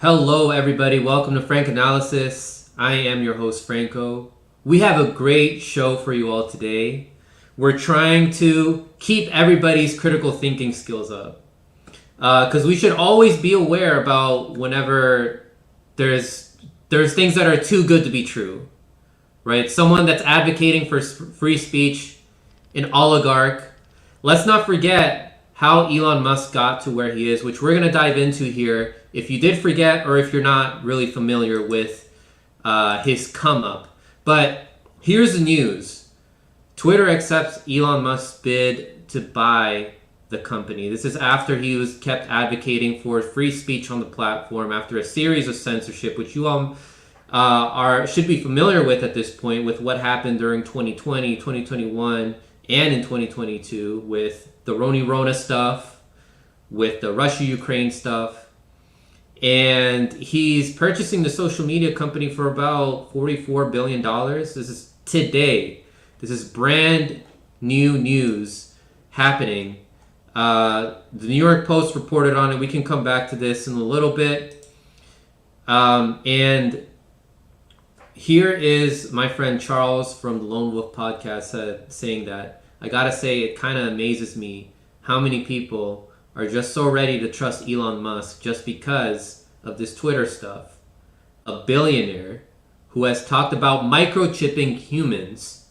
Hello, everybody. Welcome to Frank Analysis. I am your host, Franco. We have a great show for you all today. We're trying to keep everybody's critical thinking skills up because we should always be aware about whenever there's things that are too good to be true, right? Someone that's advocating for free speech, an oligarch. Let's not forget how Elon Musk got to where he is, which we're going to dive into here. If you did forget, or if you're not really familiar with his come up. But here's the news: Twitter accepts Elon Musk's bid to buy the company. This is after he was kept advocating for free speech on the platform after a series of censorship, which you all should be familiar with at this point, with what happened during 2020, 2021, and in 2022 with the Rona stuff, with the Russia-Ukraine stuff. And he's purchasing the social media company for about $44 billion. This is today. This is brand new news happening. The New York Post reported on it. We can come back to this in a little bit. And here is my friend Charles from the Lone Wolf podcast saying that, I gotta say, it kind of amazes me how many people are just so ready to trust Elon Musk just because of this Twitter stuff. A billionaire who has talked about microchipping humans.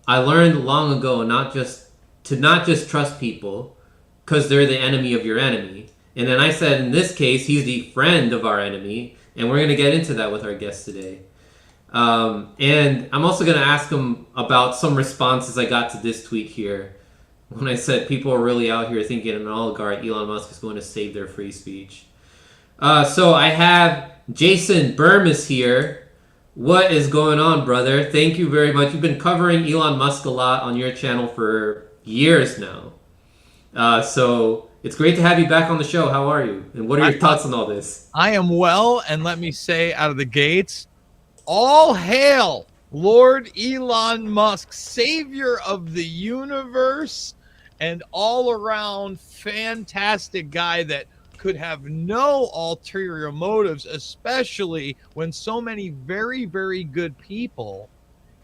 I learned long ago not just trust people because they're the enemy of your enemy. And then I said, in this case, he's the friend of our enemy. And we're going to get into that with our guest today. And I'm also going to ask him about some responses I got to this tweet here when I said people are really out here thinking an oligarch, Elon Musk, is going to save their free speech. So I have Jason Bermas here. What is going on, brother? Thank you very much. You've been covering Elon Musk a lot on your channel for years now. So it's great to have you back on the show. How are you? And what are your thoughts on all this? I am well, and let me say out of the gates, all hail Lord Elon Musk, savior of the universe, and all-around fantastic guy that could have no ulterior motives, especially when so many very, very good people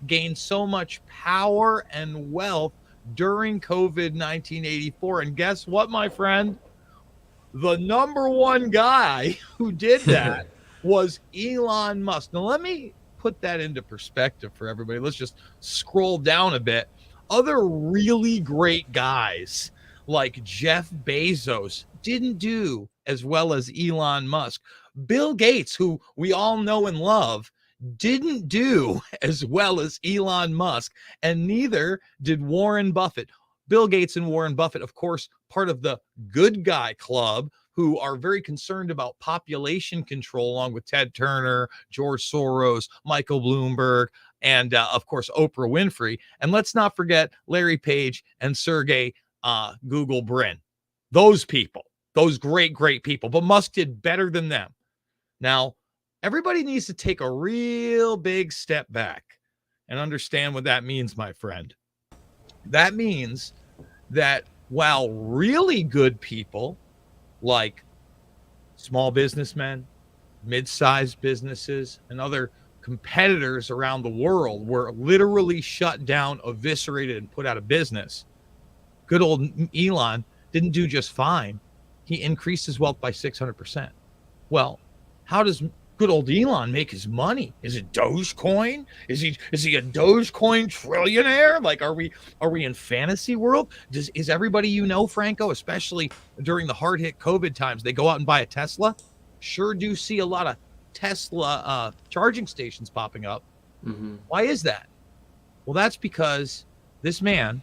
gained so much power and wealth during COVID 1984. And guess what, my friend? The number one guy who did that was Elon Musk. Now, let me put that into perspective for everybody. Let's just scroll down a bit. Other really great guys like Jeff Bezos didn't do as well as Elon Musk. Bill Gates, who we all know and love, didn't do as well as Elon Musk, and neither did Warren Buffett. Bill Gates and Warren Buffett, of course, part of the good guy club, who are very concerned about population control, along with Ted Turner, George Soros, Michael Bloomberg, and of course, Oprah Winfrey. And let's not forget Larry Page and Sergey Google Brin. Those people, those great, great people. But Musk did better than them. Now, everybody needs to take a real big step back and understand what that means, my friend. That means that while really good people like small businessmen, mid-sized businesses, and other competitors around the world were literally shut down, eviscerated, and put out of business, good old Elon didn't do just fine. He increased his wealth by 600%. Well, how does good old Elon make his money? Is it Dogecoin? Is he a Dogecoin trillionaire? Like, are we in fantasy world? Is everybody Franco, especially during the hard hit COVID times, they go out and buy a Tesla? Sure do see a lot of Tesla charging stations popping up. Mm-hmm. Why is that? Well, that's because this man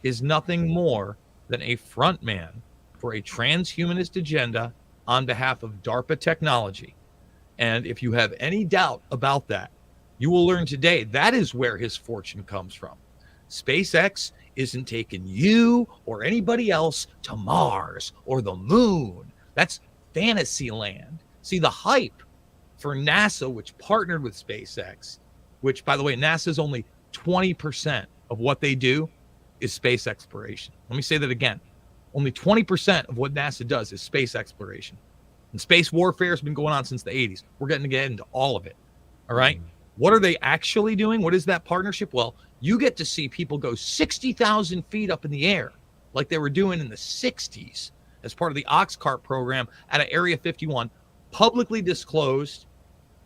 is nothing more than a front man for a transhumanist agenda on behalf of DARPA technology. And if you have any doubt about that, you will learn today that is where his fortune comes from. SpaceX isn't taking you or anybody else to Mars or the moon. That's fantasy land. See, the hype for NASA, which partnered with SpaceX, which, by the way, NASA's only 20% of what they do is space exploration. Let me say that again. Only 20% of what NASA does is space exploration. And space warfare has been going on since the 80s. We're getting to get into all of it. All right. What are they actually doing? What is that partnership? Well, you get to see people go 60,000 feet up in the air like they were doing in the 60s as part of the Oxcart program at Area 51, publicly disclosed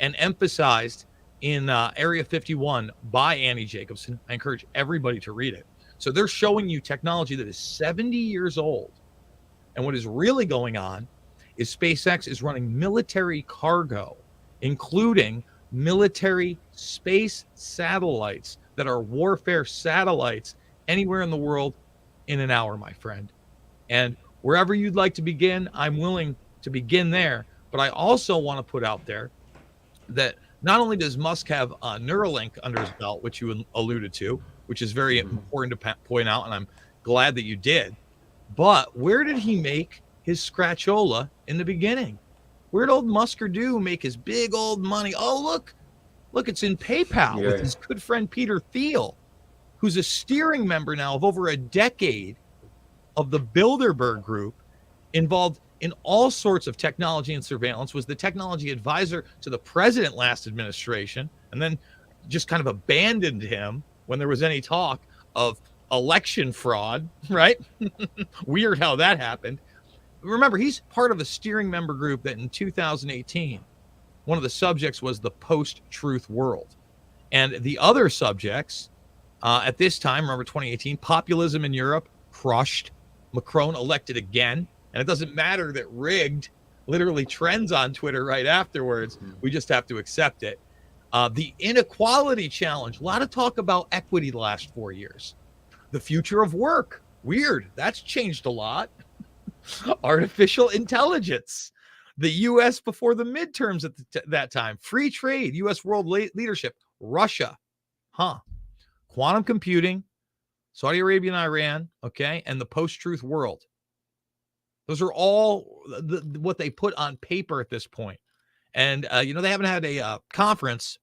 and emphasized in Area 51 by Annie Jacobson. I encourage everybody to read it. So they're showing you technology that is 70 years old. And what is really going on is SpaceX is running military cargo, including military space satellites that are warfare satellites anywhere in the world in an hour, my friend. And wherever you'd like to begin, I'm willing to begin there. But I also want to put out there that not only does Musk have Neuralink under his belt, which you alluded to, which is very important to point out, and I'm glad that you did, but where did he make his scratchola in the beginning? Where did old Musker do make his big old money? Oh, look, it's in PayPal with his good friend Peter Thiel, who's a steering member now of over a decade of the Bilderberg Group, involved in all sorts of technology and surveillance, was the technology advisor to the president last administration, and then just kind of abandoned him when there was any talk of election fraud, right? Weird how that happened. Remember, he's part of a steering member group that in 2018, one of the subjects was the post-truth world. And the other subjects at this time, remember 2018, populism in Europe, crushed. Macron elected again. And it doesn't matter that rigged literally trends on Twitter right afterwards. We just have to accept it. The inequality challenge, a lot of talk about equity the last 4 years. The future of work, weird. That's changed a lot. Artificial intelligence, the U.S. before the midterms at that time, free trade, U.S. world leadership, Russia, quantum computing, Saudi Arabia and Iran, okay, and the post-truth world. Those are all what they put on paper at this point. And, they haven't had a conference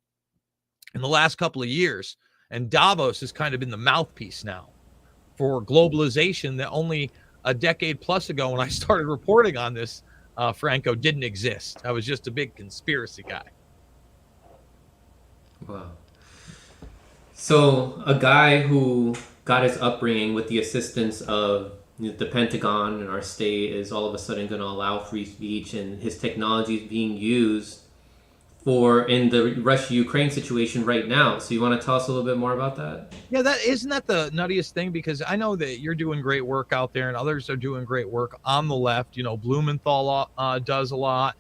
in the last couple of years, and Davos has kind of been the mouthpiece now for globalization that only a decade plus ago when I started reporting on this, Franco, didn't exist. I was just a big conspiracy guy. Wow. So a guy who got his upbringing with the assistance of the Pentagon and our state is all of a sudden going to allow free speech, and his technology is being used in the Russia-Ukraine situation right now. So you want to tell us a little bit more about that? Yeah, isn't that the nuttiest thing? Because I know that you're doing great work out there and others are doing great work on the left. Blumenthal does a lot.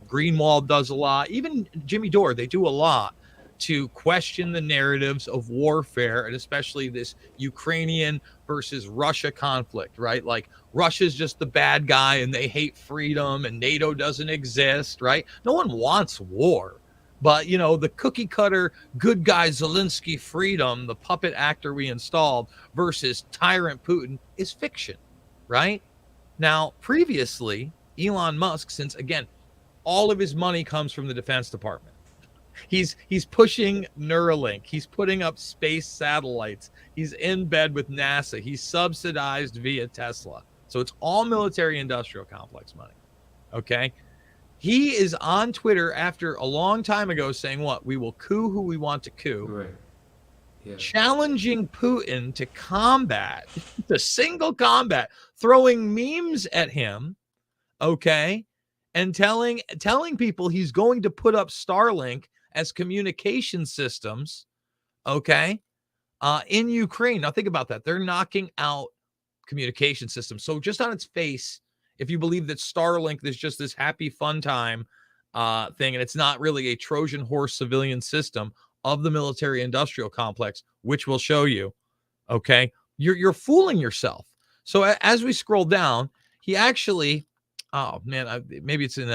Greenwald does a lot. Even Jimmy Dore, they do a lot to question the narratives of warfare, and especially this Ukrainian versus Russia conflict, right? Like Russia's just the bad guy and they hate freedom and NATO doesn't exist, right? No one wants war. But, the cookie cutter good guy Zelensky freedom, the puppet actor we installed versus tyrant Putin is fiction, right? Now, previously, Elon Musk, since, again, all of his money comes from the Defense Department, he's pushing Neuralink. He's putting up space satellites. He's in bed with NASA. He's subsidized via Tesla. So it's all military industrial complex money. Okay. He is on Twitter after a long time ago saying what? We will coup who we want to coup. Right. Yeah. Challenging Putin to combat, to single combat, throwing memes at him. Okay. And telling people he's going to put up Starlink as communication systems, okay, in Ukraine. Now think about that. They're knocking out communication systems. So just on its face, if you believe that Starlink is just this happy fun time thing, and it's not really a Trojan horse civilian system of the military industrial complex, which we'll show you, okay, you're fooling yourself. So as we scroll down, he actually, oh man, maybe it's in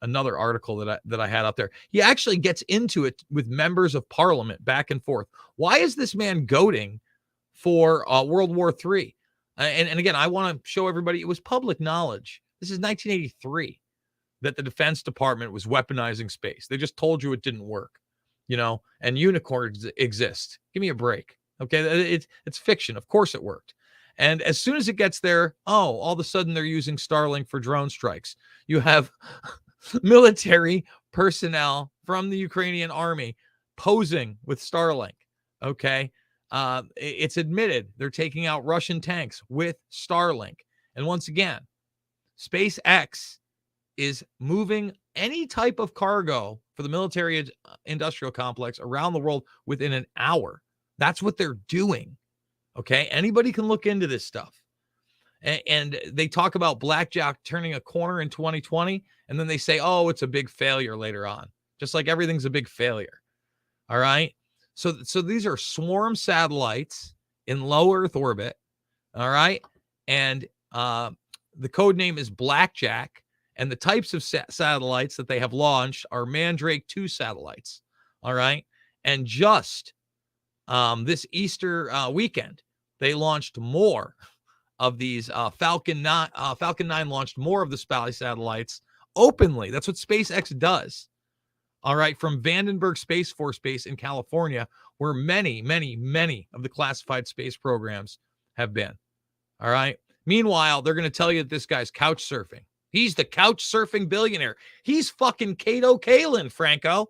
another article that I had up there. He actually gets into it with members of parliament back and forth. Why is this man goading for World War III? And again, I want to show everybody it was public knowledge. This is 1983 that the Defense Department was weaponizing space. They just told you it didn't work, and unicorns exist. Give me a break. Okay, it's fiction. Of course it worked. And as soon as it gets there, all of a sudden they're using Starlink for drone strikes. You have military personnel from the Ukrainian army posing with Starlink. Okay. It's admitted they're taking out Russian tanks with Starlink. And once again, SpaceX is moving any type of cargo for the military industrial complex around the world within an hour. That's what they're doing. Okay. Anybody can look into this stuff. And they talk about blackjack turning a corner in 2020. And then they say, oh, it's a big failure later on. Just like everything's a big failure. All right. So these are swarm satellites in low Earth orbit. All right. And the code name is Blackjack. And the types of satellites that they have launched are Mandrake 2 satellites. All right. And just this Easter weekend, they launched more of these Falcon 9 launched more of the Spally satellites openly. That's what SpaceX does. All right. From Vandenberg Space Force Base in California, where many, many, many of the classified space programs have been. All right. Meanwhile, they're going to tell you that this guy's couch surfing. He's the couch surfing billionaire. He's fucking Kato Kalin, Franco.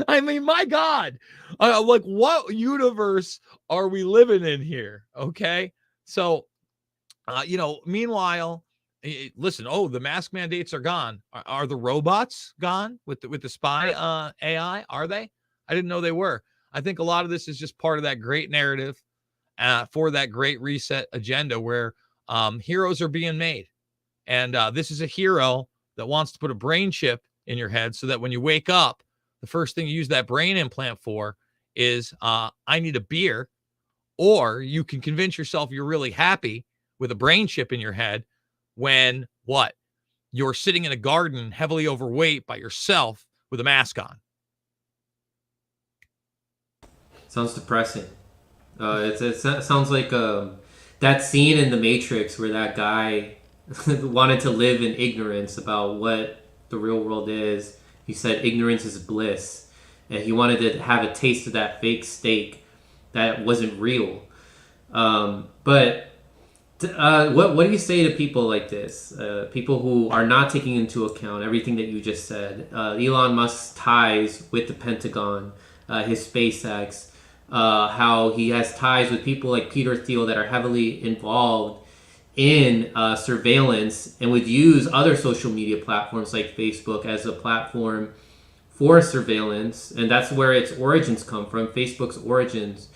I mean, my God, like what universe are we living in here? Okay. So, meanwhile, listen, the mask mandates are gone. Are the robots gone with the spy AI? Are they? I didn't know they were. I think a lot of this is just part of that great narrative for that great reset agenda where heroes are being made. And this is a hero that wants to put a brain chip in your head so that when you wake up, the first thing you use that brain implant for is I need a beer. Or you can convince yourself you're really happy with a brain chip in your head when what? You're sitting in a garden heavily overweight by yourself with a mask on. Sounds depressing. It sounds like that scene in The Matrix where that guy wanted to live in ignorance about what the real world is. He said ignorance is bliss. And he wanted to have a taste of that fake steak that wasn't real. But what do you say to people like this? People who are not taking into account everything that you just said. Elon Musk's ties with the Pentagon, his SpaceX, how he has ties with people like Peter Thiel that are heavily involved in surveillance and would use other social media platforms like Facebook as a platform for surveillance. And that's where its origins come from, Facebook's origins.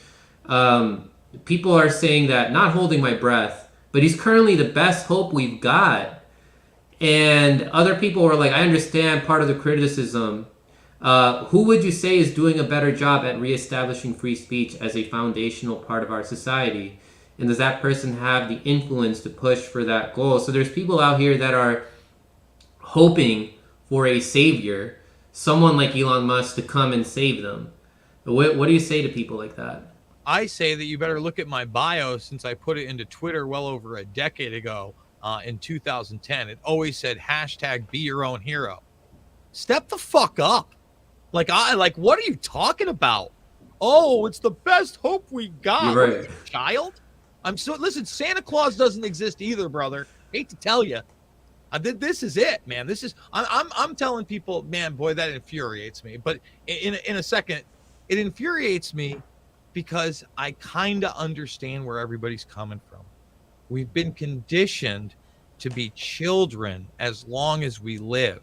People are saying that, not holding my breath, but he's currently the best hope we've got. And other people are like, I understand part of the criticism. Who would you say is doing a better job at reestablishing free speech as a foundational part of our society? And does that person have the influence to push for that goal? So there's people out here that are hoping for a savior, someone like Elon Musk to come and save them. What do you say to people like that? I say that you better look at my bio since I put it into Twitter well over a decade ago in 2010. It always said hashtag be your own hero. Step the fuck up. What are you talking about? Oh, it's the best hope we got. You're right. Child. Listen, Santa Claus doesn't exist either, brother. Hate to tell you. This is it, man. I'm telling people, man, boy, that infuriates me. But in a second, it infuriates me because I kind of understand where everybody's coming from. We've been conditioned to be children as long as we live.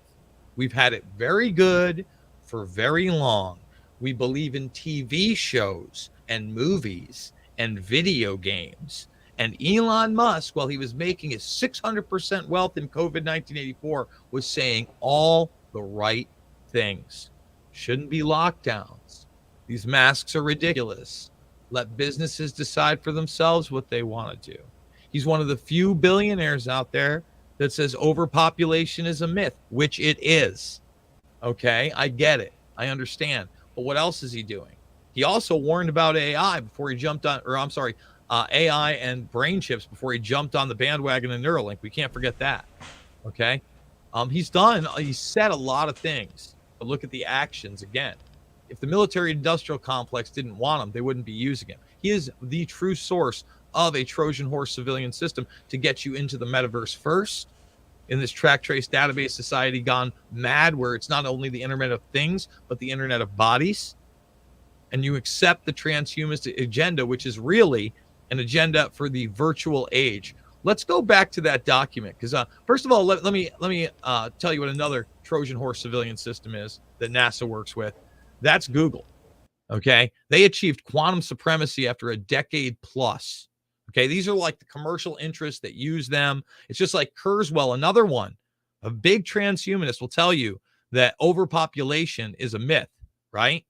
We've had it very good for very long. We believe in TV shows and movies and video games. And Elon Musk, while he was making his 600% wealth in COVID 1984, was saying all the right things. Shouldn't be lockdowns. These masks are ridiculous. Let businesses decide for themselves what they want to do. He's one of the few billionaires out there that says overpopulation is a myth, which it is. Okay, I get it. I understand. But what else is he doing? He also warned about AI before he jumped on, AI and brain chips before he jumped on the bandwagon of Neuralink. We can't forget that. Okay. He's said a lot of things, but look at the actions again. If the military industrial complex didn't want him, they wouldn't be using him. He is the true source of a Trojan horse civilian system to get you into the metaverse first, in this track trace database society gone mad, where it's not only the internet of things, but the internet of bodies. And you accept the transhumanist agenda, which is really an agenda for the virtual age. Let's go back to that document, because first of all, let me tell you what another Trojan horse civilian system is that NASA works with. That's Google. Okay, they achieved quantum supremacy after a decade plus. Okay, these are like the commercial interests that use them. It's just like Kurzweil, another one, a big transhumanist, will tell you that overpopulation is a myth, right?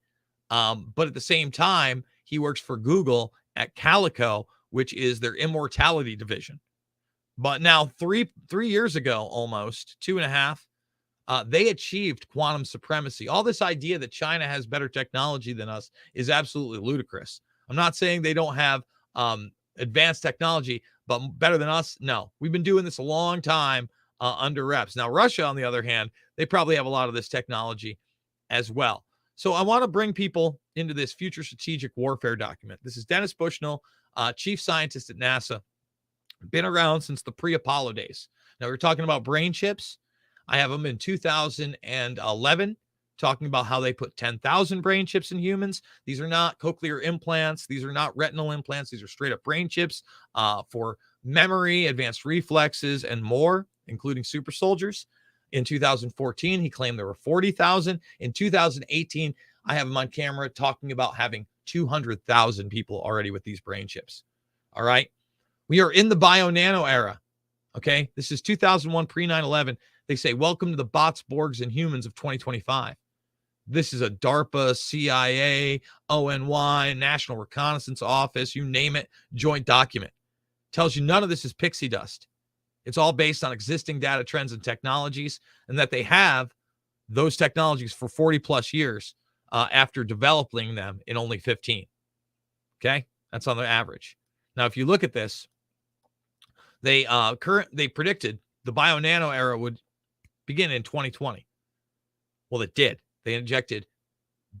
But at the same time, he works for Google at Calico, which is their immortality division. But now, three years ago, almost 2.5, they achieved quantum supremacy. All this idea that China has better technology than us is absolutely ludicrous. I'm not saying they don't have advanced technology, but better than us? No. We've been doing this a long time under reps. Now, Russia, on the other hand, they probably have a lot of this technology as well. So I want to bring people into this future strategic warfare document. This is Dennis Bushnell, chief scientist at NASA. Been around since the pre-Apollo days. Now, we're talking about brain chips. I have them in 2011, talking about how they put 10,000 brain chips in humans. These are not cochlear implants. These are not retinal implants. These are straight up brain chips for memory, advanced reflexes, and more, including super soldiers. In 2014, he claimed there were 40,000. In 2018, I have him on camera talking about having 200,000 people already with these brain chips. All right. We are in the bio-nano era. Okay. This is 2001, pre 9/11. They say, welcome to the bots, Borgs, and humans of 2025. This is a DARPA, CIA, ONY, National Reconnaissance Office, you name it, joint document. Tells you none of this is pixie dust. It's all based on existing data, trends, and technologies, and that they have those technologies for 40 plus years after developing them in only 15. Okay? That's on the average. Now, if you look at this, they predicted the bio-nano era would begin in 2020. Well, it did. They injected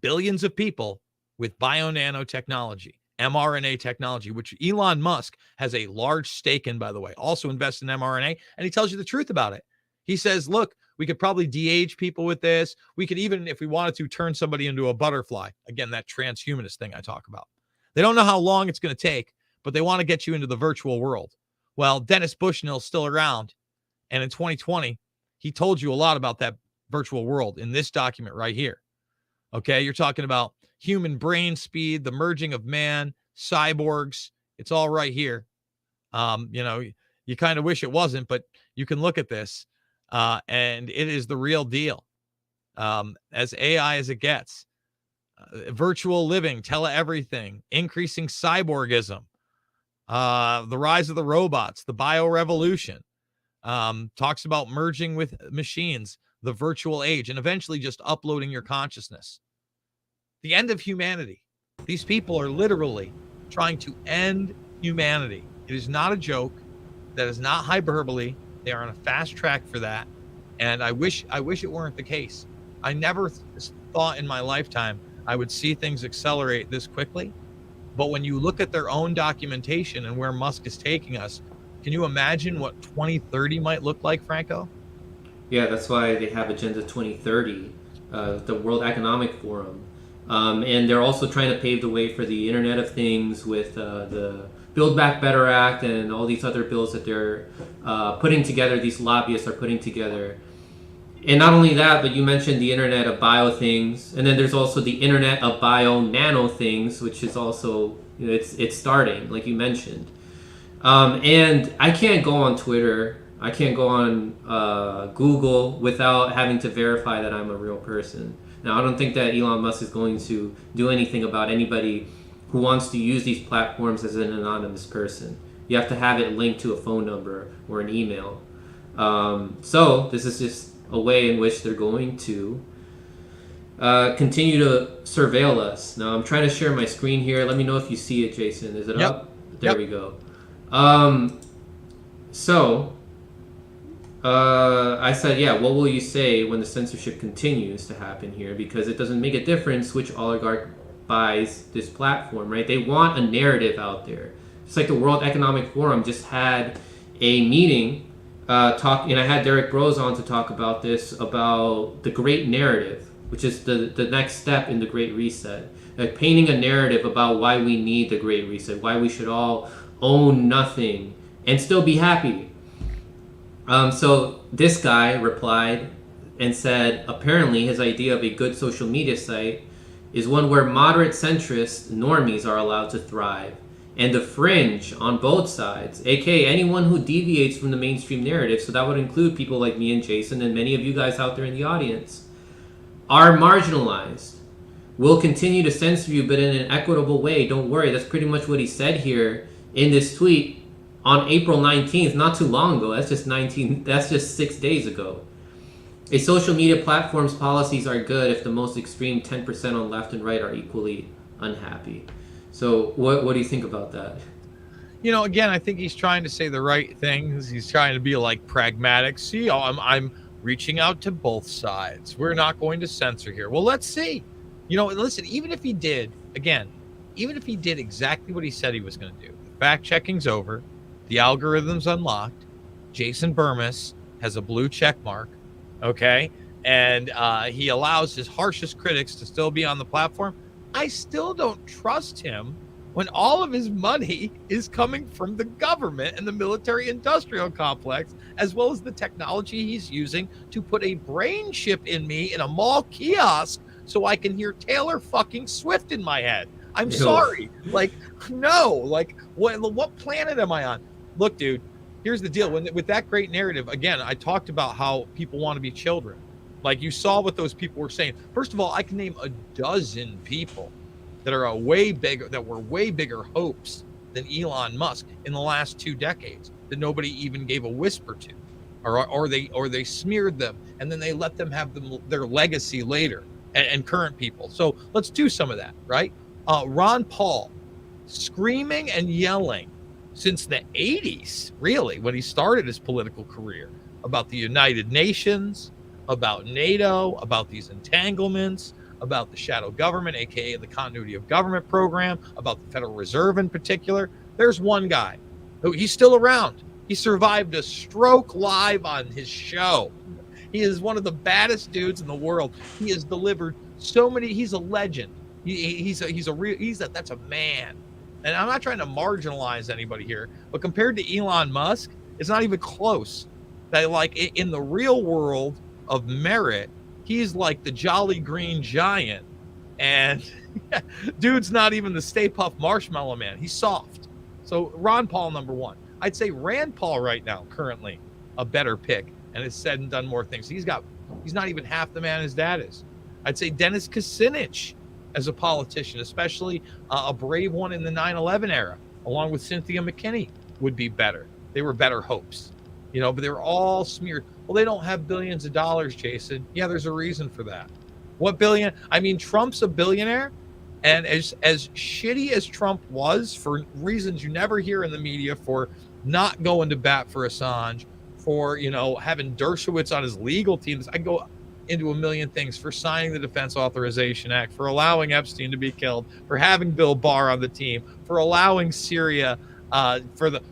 billions of people with bio-nano technology, mRNA technology, which Elon Musk has a large stake in, by the way, also invests in mRNA, and he tells you the truth about it. He says, look, we could probably de-age people with this. We could even, if we wanted to, turn somebody into a butterfly. Again, that transhumanist thing I talk about. They don't know how long it's going to take, but they want to get you into the virtual world. Well, Dennis Bushnell's still around, and in 2020, he told you a lot about that virtual world in this document right here. Okay, you're talking about human brain speed, the merging of man, cyborgs. It's all right here. You kind of wish it wasn't, but you can look at this, and it is the real deal. As AI as it gets. Virtual living, tele-everything, increasing cyborgism, the rise of the robots, the biorevolution, talks about merging with machines, the virtual age, and eventually just uploading your consciousness. The end of humanity. These people are literally trying to end humanity. It is not a joke. That is not hyperbole. They are on a fast track for that. And I wish it weren't the case. I never thought in my lifetime I would see things accelerate this quickly. But when you look at their own documentation and where Musk is taking us, can you imagine what 2030 might look like, Franco? Yeah, that's why they have Agenda 2030, the World Economic Forum. And they're also trying to pave the way for the Internet of Things with the Build Back Better Act and all these other bills that they're putting together, these lobbyists are putting together. And not only that, but you mentioned the Internet of Bio Things, and then there's also the Internet of Bio Nano Things, which is also, it's starting, like you mentioned. And I can't go on Twitter, I can't go on Google without having to verify that I'm a real person. Now, I don't think that Elon Musk is going to do anything about anybody who wants to use these platforms as an anonymous person. You have to have it linked to a phone number or an email. So this is just a way in which they're going to continue to surveil us. Now, I'm trying to share my screen here. Let me know if you see it, Jason. Is it up? There we go. I said, yeah, what will you say when the censorship continues to happen here? Because it doesn't make a difference which oligarch buys this platform, right? They want a narrative out there. It's like the World Economic Forum just had a meeting, and I had Derek Bros on to talk about this, about the Great Narrative, which is the next step in the Great Reset. Like painting a narrative about why we need the Great Reset, why we should all own nothing and still be happy. So this guy replied and said, apparently his idea of a good social media site is one where moderate centrist normies are allowed to thrive, and the fringe on both sides, aka anyone who deviates from the mainstream narrative, so that would include people like me and Jason and many of you guys out there in the audience, are marginalized. We'll continue to censor you, but in an equitable way. Don't worry. That's pretty much what he said here in this tweet on April 19th, not too long ago. That's just 6 days ago. A social media platform's policies are good if the most extreme 10% on left and right are equally unhappy. So what do you think about that? You know, again, I think he's trying to say the right things. He's trying to be like pragmatic. See, I'm reaching out to both sides. We're not going to censor here. Well, let's see. You know, listen, even if he did exactly what he said he was going to do, the fact checking's over, the algorithm's unlocked, Jason Bermas has a blue check mark, okay, and he allows his harshest critics to still be on the platform, I still don't trust him when all of his money is coming from the government and the military-industrial complex, as well as the technology he's using to put a brain chip in me in a mall kiosk so I can hear Taylor fucking Swift in my head. I'm sorry. Like, no. Like, what planet am I on? Look, dude, here's the deal. With that great narrative, again, I talked about how people want to be children. Like, you saw what those people were saying. First of all, I can name a dozen people that were way bigger hopes than Elon Musk in the last 2 decades that nobody even gave a whisper to, or they smeared them and then they let them have their legacy later. And current people. So let's do some of that, right? Ron Paul, screaming and yelling since the 80s, really, when he started his political career, about the United Nations, about NATO, about these entanglements, about the shadow government, aka the continuity of government program, about the Federal Reserve in particular. There's one guy who, he's still around. He survived a stroke live on his show. He is one of the baddest dudes in the world. He has delivered so many. He's a legend. That's a man. And I'm not trying to marginalize anybody here, but compared to Elon Musk, it's not even close. That, like, in the real world of merit, he's like the Jolly Green Giant, and dude's not even the Stay Puft Marshmallow Man. He's soft. So Ron Paul, number one. I'd say Rand Paul right now, currently, a better pick. And has said and done more things. He's not even half the man his dad is. I'd say Dennis Kucinich as a politician, especially a brave one in the 9/11 era, along with Cynthia McKinney, would be better. They were better hopes, you know, but they were all smeared. Well, they don't have billions of dollars, Jason. Yeah, there's a reason for that. What billion? I mean, Trump's a billionaire, and as shitty as Trump was, for reasons you never hear in the media, for not going to bat for Assange, for, you know, having Dershowitz on his legal teams. I go into a million things, for signing the Defense Authorization Act, for allowing Epstein to be killed, for having Bill Barr on the team, for allowing Syria, for the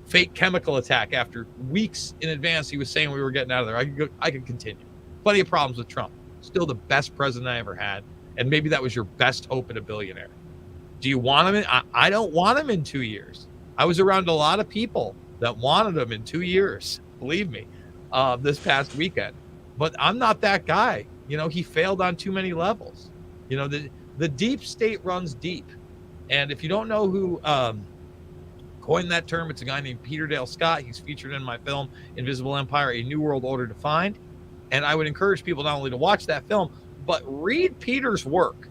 fake chemical attack after weeks in advance he was saying we were getting out of there. I could continue. Plenty of problems with Trump. Still the best president I ever had, and maybe that was your best hope at a billionaire. Do you want him? I don't want him in 2 years. I was around a lot of people that wanted him in 2 years, believe me, this past weekend. But I'm not that guy. You know, he failed on too many levels. You know, the deep state runs deep. And if you don't know who coined that term, it's a guy named Peter Dale Scott. He's featured in my film, Invisible Empire, A New World Order Defined. And I would encourage people not only to watch that film, but read Peter's work,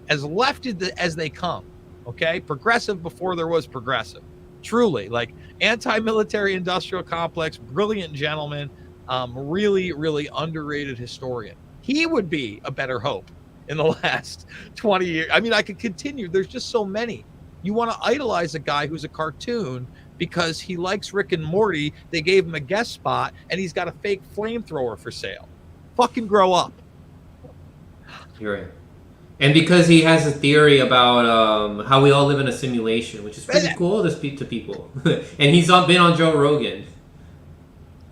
as left as they come, okay? Progressive before there was progressive. Truly, like, anti-military industrial complex, brilliant gentleman, really, really underrated historian. He would be a better hope in the last 20 years. I mean, I could continue. There's just so many. You want to idolize a guy who's a cartoon because he likes Rick and Morty. They gave him a guest spot, and he's got a fake flamethrower for sale. Fucking grow up. You're right. And because he has a theory about how we all live in a simulation, which is pretty cool to speak to people. And he's been on Joe Rogan.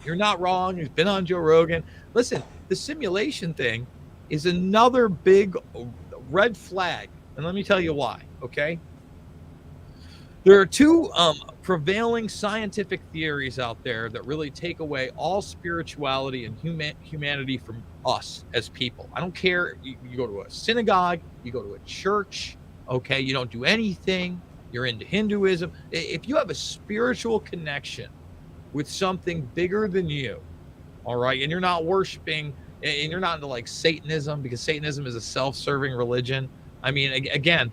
You're not wrong. He's been on Joe Rogan. Listen, the simulation thing is another big red flag. And let me tell you why, okay? There are two prevailing scientific theories out there that really take away all spirituality and humanity from us as people. I don't care. You go to a synagogue, you go to a church, okay? You don't do anything. You're into Hinduism. If you have a spiritual connection with something bigger than you, all right, and you're not worshiping, and you're not into like Satanism, because Satanism is a self-serving religion. I mean, again,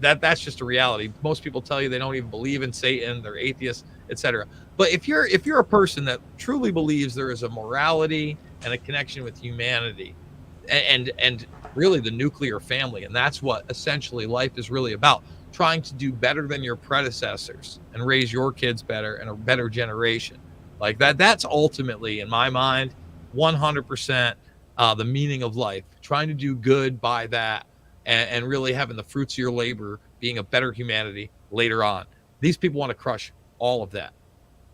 that's just a reality. Most people tell you they don't even believe in Satan, they're atheists, etc. But if you're a person that truly believes there is a morality and a connection with humanity, and really the nuclear family, and that's what essentially life is really about, trying to do better than your predecessors and raise your kids better and a better generation. Like that's ultimately, in my mind, 100% the meaning of life, trying to do good by that, and really having the fruits of your labor being a better humanity later on. These people want to crush all of that.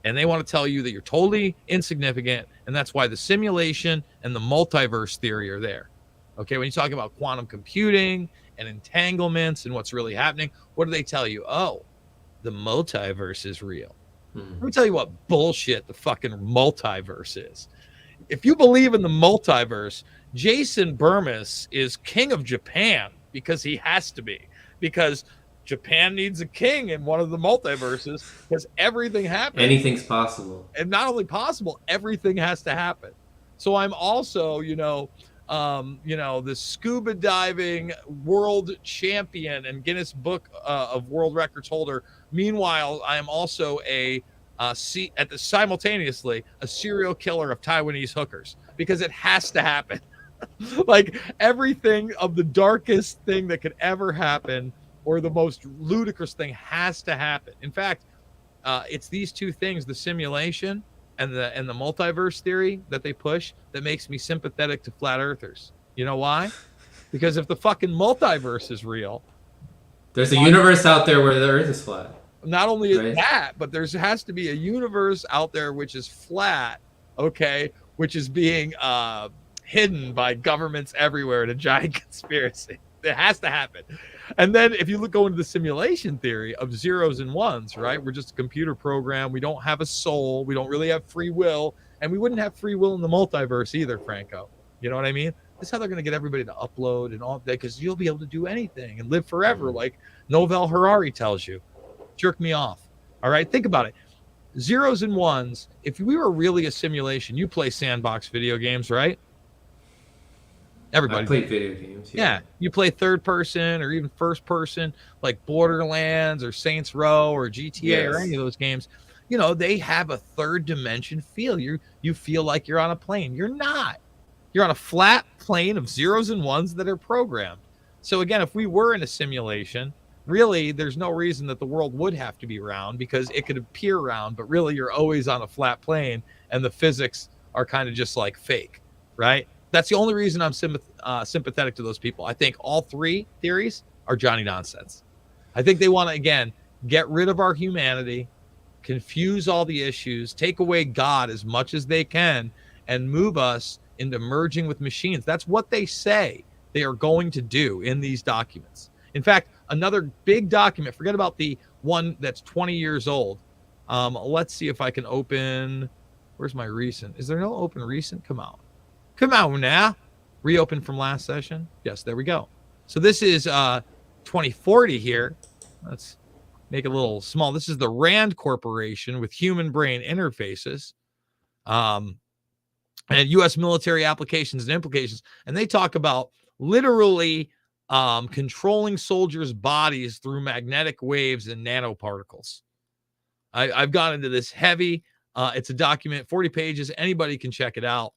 And they want to tell you that you're totally insignificant. And that's why the simulation and the multiverse theory are there. Okay, when you talk about quantum computing and entanglements and what's really happening, what do they tell you? Oh, the multiverse is real. Let me tell you what bullshit the fucking multiverse is. If you believe in the multiverse, Jason Bermas is king of Japan because he has to be, because Japan needs a king in one of the multiverses, because everything happens. Anything's possible. And not only possible, everything has to happen. So I'm also, the scuba diving world champion and Guinness Book of World Records holder. Meanwhile, I am also simultaneously a serial killer of Taiwanese hookers, because it has to happen. Like everything of the darkest thing that could ever happen, or the most ludicrous thing, has to happen. In fact, it's these two things, the simulation and the multiverse theory that they push, that makes me sympathetic to flat earthers. You know why? Because if the fucking multiverse is real, there's a universe out there where the earth is flat. Not only is that, but there has to be a universe out there which is flat, okay, which is being hidden by governments everywhere in a giant conspiracy. It has to happen. And then if you go into the simulation theory of zeros and ones, right? We're just a computer program. We don't have a soul. We don't really have free will. And we wouldn't have free will in the multiverse either, Franco. You know what I mean? That's how they're going to get everybody to upload and all that, because you'll be able to do anything and live forever, like Novel Harari tells you. Jerk me off. All right? Think about it. Zeros and ones, if we were really a simulation, you play sandbox video games, right? Everybody. I play video games. Yeah, you play third person or even first person, like Borderlands or Saints Row or GTA or any of those games. You know, they have a third dimension feel. You feel like you're on a plane. You're not. You're on a flat plane of zeros and ones that are programmed. So again, if we were in a simulation, really, there's no reason that the world would have to be round, because it could appear round, but really you're always on a flat plane, and the physics are kind of just like fake, right? That's the only reason I'm sympathetic to those people. I think all three theories are Johnny nonsense. I think they want to, again, get rid of our humanity, confuse all the issues, take away God as much as they can, and move us into merging with machines. That's what they say they are going to do in these documents. In fact, another big document, forget about the one that's 20 years old. Let's see if I can open. Where's my recent? Is there no open recent? Come on now. Reopen from last session. Yes, there we go. So this is 2040 here. Let's make it a little small. This is the Rand Corporation with human brain interfaces. And U.S. military applications and implications. And they talk about literally controlling soldiers' bodies through magnetic waves and nanoparticles. I've gone into this heavy. It's a document, 40 pages. Anybody can check it out.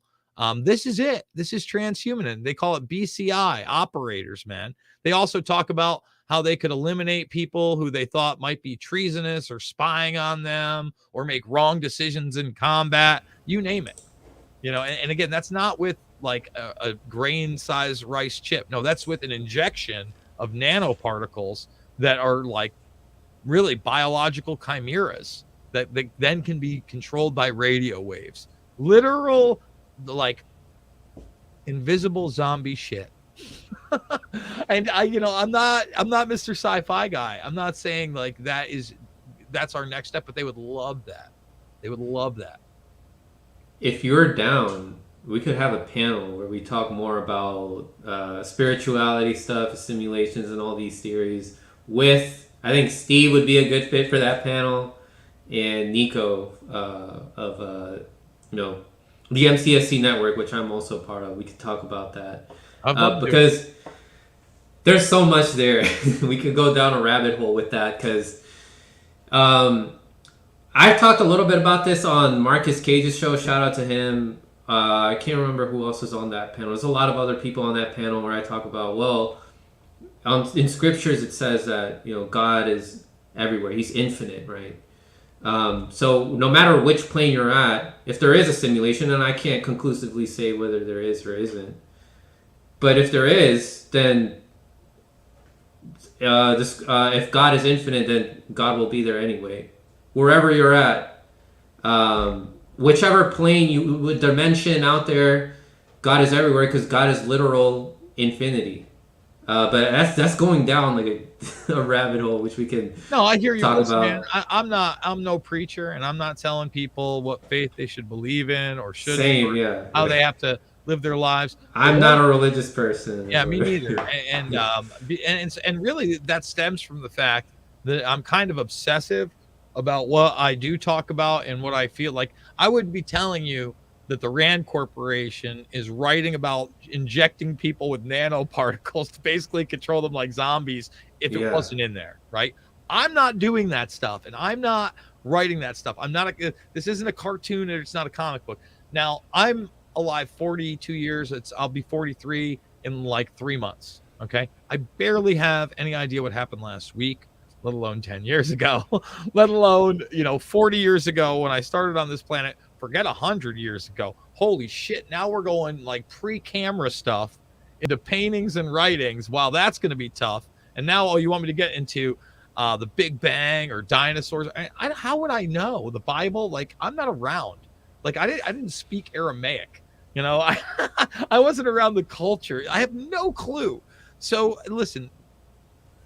This is it. This is transhumanin. They call it BCI operators, man. They also talk about how they could eliminate people who they thought might be treasonous or spying on them or make wrong decisions in combat. You name it. You know, and again, that's not with like a grain-sized rice chip. No, that's with an injection of nanoparticles that are like really biological chimeras that then can be controlled by radio waves. Literal, like invisible zombie shit. And I'm not Mr. Sci-Fi guy. I'm not saying like that's our next step, but they would love that. They would love that. If you're down, we could have a panel where we talk more about spirituality stuff, simulations, and all these theories. I think Steve would be a good fit for that panel, and Nico of the MCSC network, which I'm also part of. We could talk about that because there's so much there. We could go down a rabbit hole with that because. I've talked a little bit about this on Marcus Cage's show. Shout out to him. I can't remember who else was on that panel. There's a lot of other people on that panel where I talk about, in scriptures it says that God is everywhere. He's infinite, right? So no matter which plane you're at, if there is a simulation, and I can't conclusively say whether there is or isn't, but if there is, then if God is infinite, then God will be there anyway. Wherever you're at, whichever plane dimension out there, God is everywhere because God is literal infinity. But that's going down like a rabbit hole, which we can. No, I hear you, talk about. Man. I'm no preacher, and I'm not telling people what faith they should believe in or should. Same, how they have to live their lives. I'm not a religious person. Yeah, me neither. And really, that stems from the fact that I'm kind of obsessive about what I do talk about and what I feel like. I wouldn't be telling you that the Rand Corporation is writing about injecting people with nanoparticles to basically control them like zombies if it wasn't in there, right? I'm not doing that stuff, and I'm not writing that stuff. This isn't a cartoon, and it's not a comic book. Now, I'm alive 42 years. I'll be 43 in like 3 months, okay? I barely have any idea what happened last week, let alone 10 years ago, let alone, 40 years ago when I started on this planet. Forget 100 years ago. Holy shit. Now we're going like pre-camera stuff into paintings and writings. Wow, that's going to be tough. And now, you want me to get into the Big Bang or dinosaurs? How would I know? The Bible? Like, I'm not around. Like, I didn't speak Aramaic. I wasn't around the culture. I have no clue. So listen,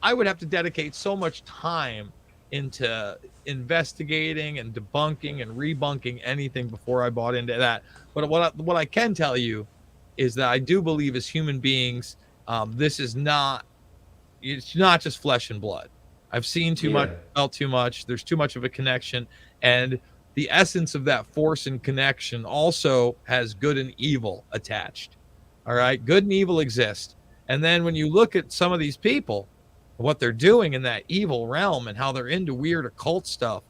I would have to dedicate so much time into investigating and debunking and rebunking anything before I bought into that. But what I can tell you is that I do believe as human beings, it's not just flesh and blood. I've seen too much, felt too much. There's too much of a connection. And the essence of that force and connection also has good and evil attached. All right. Good and evil exist. And then when you look at some of these people, what they're doing in that evil realm and how they're into weird occult stuff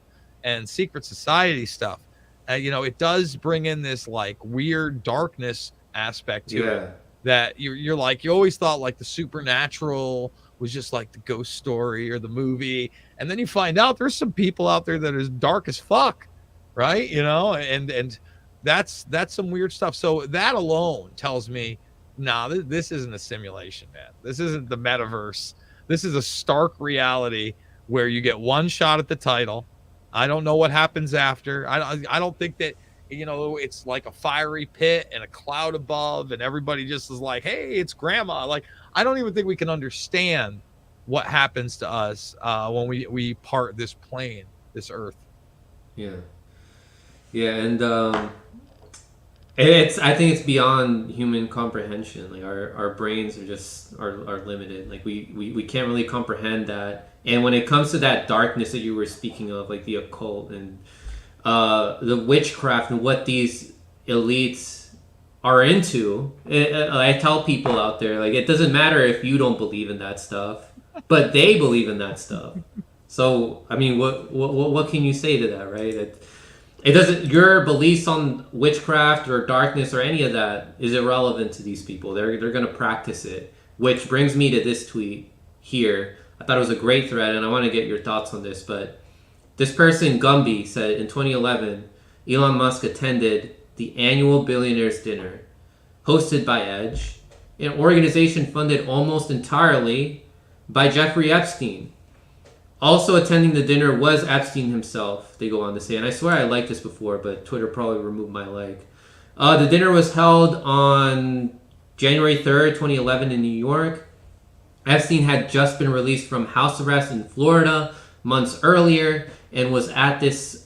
and secret society stuff, it does bring in this like weird darkness aspect to it that you're like, you always thought like the supernatural was just like the ghost story or the movie. And then you find out there's some people out there that is dark as fuck. Right. And that's some weird stuff. So that alone tells me, this isn't a simulation, man. This isn't the metaverse. This is a stark reality where you get one shot at the title. I don't know what happens after. I don't think that, it's like a fiery pit and a cloud above and everybody just is like, hey, it's grandma. Like, I don't even think we can understand what happens to us when we part this plane, this earth. Yeah. Yeah, and I think it's beyond human comprehension. Like our brains are limited. Like we can't really comprehend that. And when it comes to that darkness that you were speaking of, like the occult and the witchcraft and what these elites are into, I tell people out there, like, it doesn't matter if you don't believe in that stuff, but they believe in that stuff. So I mean, what can you say to that, right? It doesn't. Your beliefs on witchcraft or darkness or any of that is irrelevant to these people. They're going to practice it. Which brings me to this tweet here. I thought it was a great thread, and I want to get your thoughts on this. But this person, Gumby, said in 2011, Elon Musk attended the annual Billionaires Dinner. hosted by Edge, an organization funded almost entirely by Jeffrey Epstein. Also attending the dinner was Epstein himself, they go on to say. And I swear I liked this before, but Twitter probably removed my like. The dinner was held on January 3rd, 2011 in New York. Epstein had just been released from house arrest in Florida months earlier and was at this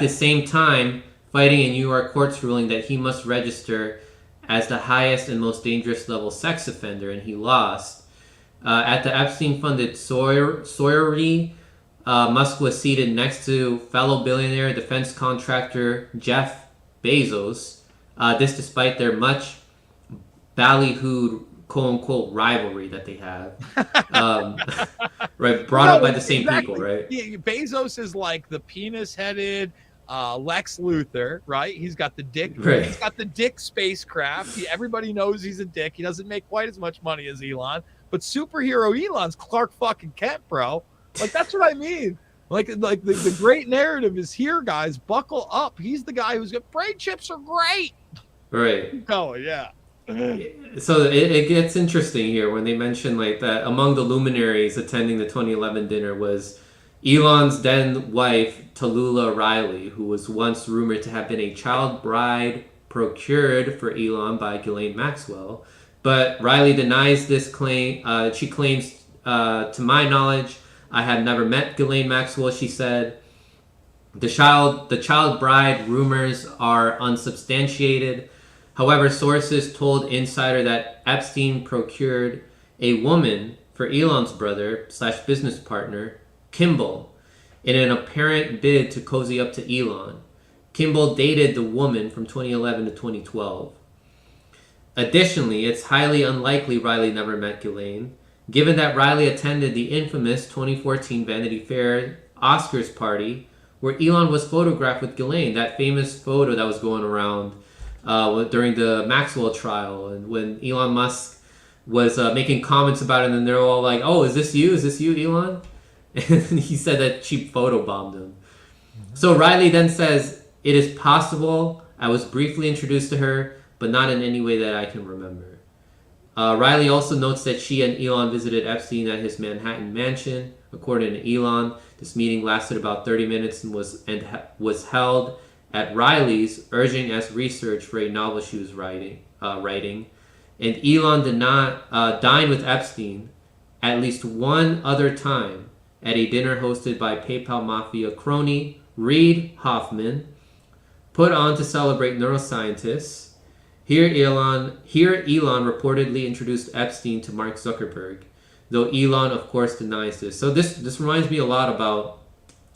same time fighting a New York court's ruling that he must register as the highest and most dangerous level sex offender, and he lost. At the Epstein-funded sorority, Musk was seated next to fellow billionaire defense contractor Jeff Bezos. This despite their much ballyhooed quote-unquote rivalry that they have. Right, brought up by the same people, right? Yeah, Bezos is like the penis-headed Lex Luthor, right? He's got the dick. Right. He's got the dick spacecraft. Everybody knows he's a dick. He doesn't make quite as much money as Elon, but superhero Elon's Clark fucking Kent, bro. Like, that's what I mean. Like the great narrative is here, guys. Buckle up. He's the guy who's got brain chips are great. Right. Oh yeah. So it gets interesting here when they mention like that among the luminaries attending the 2011 dinner was Elon's then wife Tallulah Riley, who was once rumored to have been a child bride procured for Elon by Ghislaine Maxwell, but Riley denies this claim. She claims, to my knowledge, I have never met Ghislaine Maxwell. She said the child bride rumors are unsubstantiated. However, sources told Insider that Epstein procured a woman for Elon's brother / business partner, Kimball, in an apparent bid to cozy up to Elon. Kimball dated the woman from 2011 to 2012. Additionally, it's highly unlikely Riley never met Ghislaine, given that Riley attended the infamous 2014 Vanity Fair Oscars party where Elon was photographed with Ghislaine, that famous photo that was going around during the Maxwell trial, and when Elon Musk was making comments about it, and they're all like, "Oh, is this you? Is this you, Elon?" And he said that she photobombed him. So Riley then says, "It is possible I was briefly introduced to her, but not in any way that I can remember." Riley also notes that she and Elon visited Epstein at his Manhattan mansion. According to Elon, this meeting lasted about 30 minutes and was held at Riley's urging as research for a novel she was writing. And Elon did not dine with Epstein at least one other time at a dinner hosted by PayPal Mafia crony Reid Hoffman, put on to celebrate neuroscientists. Here Elon reportedly introduced Epstein to Mark Zuckerberg, though Elon, of course, denies this. So this reminds me a lot about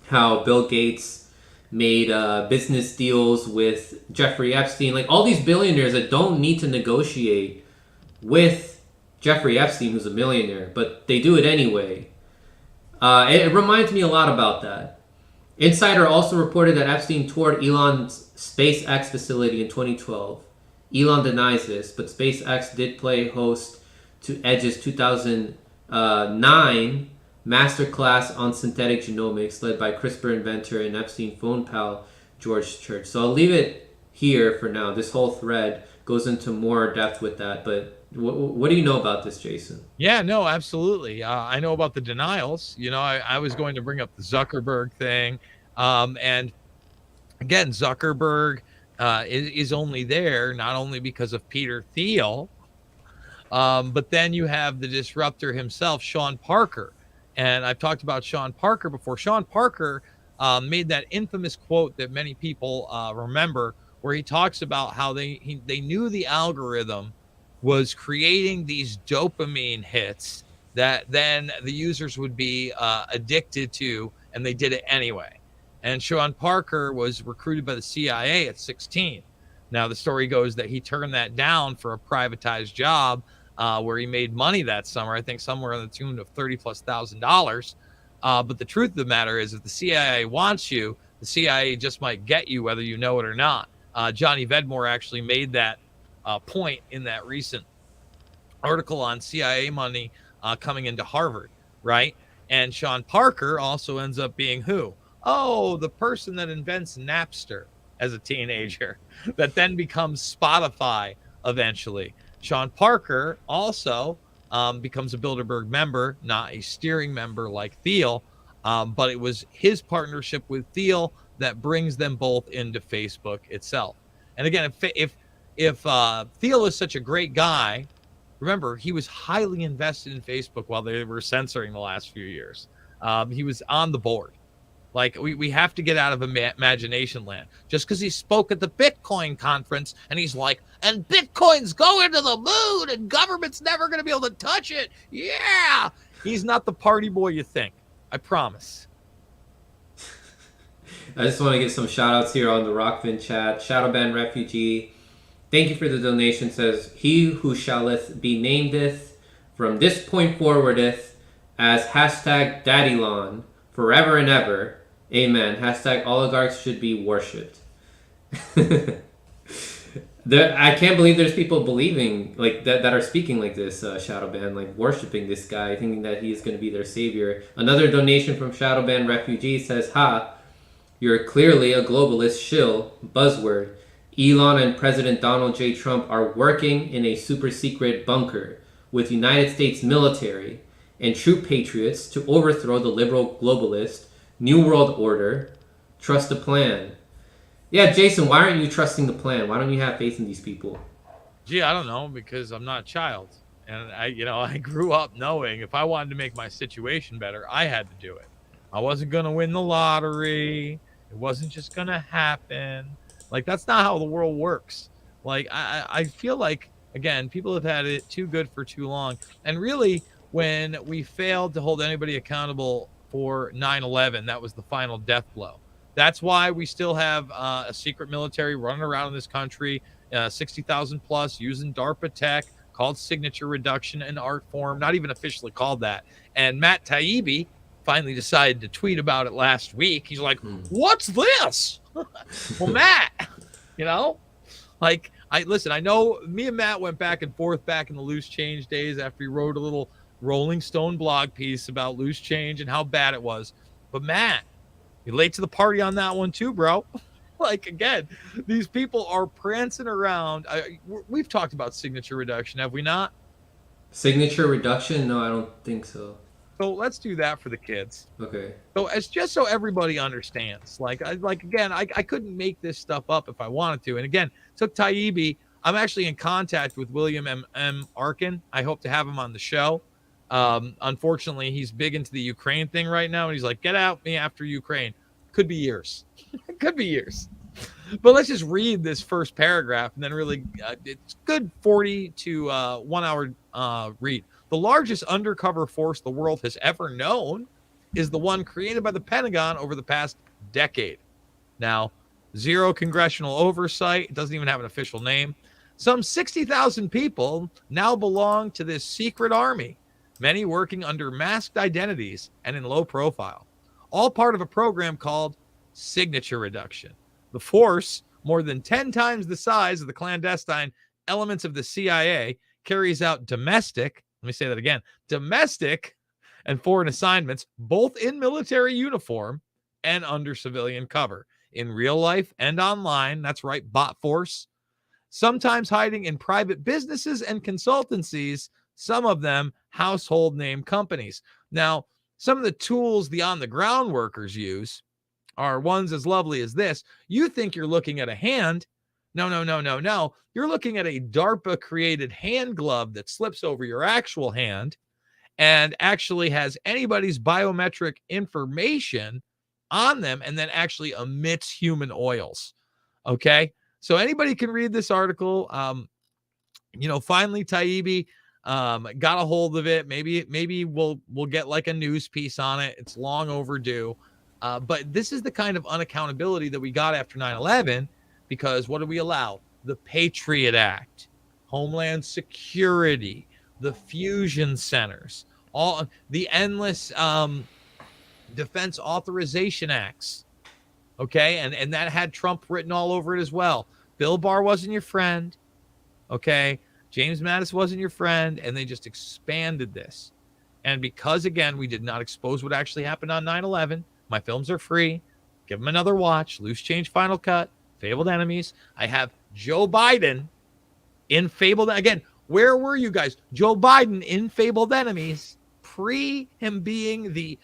how Bill Gates made business deals with Jeffrey Epstein. Like, all these billionaires that don't need to negotiate with Jeffrey Epstein, who's a millionaire, but they do it anyway. It reminds me a lot about that. Insider also reported that Epstein toured Elon's SpaceX facility in 2012. Elon denies this, but SpaceX did play host to Edge's 2009 masterclass on synthetic genomics led by CRISPR inventor and Epstein phone pal George Church. So I'll leave it here for now. This whole thread goes into more depth with that, but what do you know about this, Jason? Yeah, no, absolutely. I know about the denials. You know, I was going to bring up the Zuckerberg thing. And again, Zuckerberg is only there not only because of Peter Thiel, but then you have the disruptor himself, Sean Parker. And I've talked about Sean Parker before. Sean Parker made that infamous quote that many people remember, where he talks about how they knew the algorithm was creating these dopamine hits that then the users would be addicted to, and they did it anyway. And Sean Parker was recruited by the CIA at 16. Now, the story goes that he turned that down for a privatized job where he made money that summer, I think somewhere on the tune of $30,000+. But the truth of the matter is, if the CIA wants you, the CIA just might get you whether you know it or not. Johnny Vedmore actually made that point in that recent article on CIA money coming into Harvard, right? And Sean Parker also ends up being who? Oh, the person that invents Napster as a teenager that then becomes Spotify eventually. Sean Parker also becomes a Bilderberg member, not a steering member like Thiel, but it was his partnership with Thiel that brings them both into Facebook itself. And again, if Thiel is such a great guy, remember he was highly invested in Facebook while they were censoring the last few years. He was on the board. Like we have to get out of imagination land. Just because he spoke at the Bitcoin conference and he's like, and Bitcoin's going to the moon and government's never going to be able to touch it. Yeah. He's not the party boy you think. I promise. I just want to give some shout outs here on the Rockfin chat. Shadowban Refugee, thank you for the donation. Says, he who shalleth be namedeth from this point forwardeth as hashtag Daddylon forever and ever. Amen. Hashtag oligarchs should be worshipped. I can't believe there's people believing like that are speaking like this, Shadowban, like worshiping this guy, thinking that he's going to be their savior. Another donation from Shadowban Refugee says, ha, you're clearly a globalist shill, buzzword. Elon and President Donald J. Trump are working in a super secret bunker with United States military and true patriots to overthrow the liberal globalist New World Order. Trust the plan. Yeah, Jason, why aren't you trusting the plan? Why don't you have faith in these people? Gee, I don't know, because I'm not a child. And I grew up knowing if I wanted to make my situation better, I had to do it. I wasn't going to win the lottery. It wasn't just going to happen. Like, that's not how the world works. Like, I feel like, again, people have had it too good for too long. And really, when we failed to hold anybody accountable for 9/11, that was the final death blow. That's why we still have a secret military running around in this country, 60,000 plus, using DARPA tech called signature reduction in art form, not even officially called that. And Matt Taibbi finally decided to tweet about it last week. He's like, what's this? Well, Matt, like, I know me and Matt went back and forth back in the Loose Change days after he wrote a little Rolling Stone blog piece about Loose Change and how bad it was. But Matt, you're late to the party on that one too, bro. Like, again, these people are prancing around. We've talked about signature reduction, have we not? Signature reduction? No, I don't think so. So let's do that for the kids. Okay. So it's just so everybody understands. Again, I couldn't make this stuff up if I wanted to. And again, took Taibbi. I'm actually in contact with William M. Arkin. I hope to have him on the show. Unfortunately, he's big into the Ukraine thing right now, and he's like, get out me after Ukraine. Could be years. Could be years. But let's just read this first paragraph, and then really, it's good 40 to 1 hour read. The largest undercover force the world has ever known is the one created by the Pentagon over the past decade. Now, zero congressional oversight. It doesn't even have an official name. Some 60,000 people now belong to this secret army, many working under masked identities and in low profile, all part of a program called signature reduction. The force, more than 10 times the size of the clandestine elements of the CIA, carries out domestic and foreign assignments, both in military uniform and under civilian cover, in real life and online. That's right, bot force. Sometimes hiding in private businesses and consultancies, some of them household name companies. Now, some of the tools the on-the-ground workers use are ones as lovely as this. You think you're looking at a hand. No. You're looking at a DARPA-created hand glove that slips over your actual hand and actually has anybody's biometric information on them and then actually emits human oils. Okay? So anybody can read this article. Finally, Taibbi got a hold of it. Maybe we'll get like a news piece on it. It's long overdue. But this is the kind of unaccountability that we got after 9/11, because what do we allow? The Patriot Act, Homeland Security, the fusion centers, all the endless defense authorization acts. Okay, and that had Trump written all over it as well. Bill Barr wasn't your friend. Okay, James Mattis wasn't your friend, and they just expanded this. And because, again, we did not expose what actually happened on 9/11, my films are free. Give them another watch. Loose Change Final Cut, Fabled Enemies. I have Joe Biden in Fabled. Again, where were you guys? Joe Biden in Fabled Enemies, pre him being the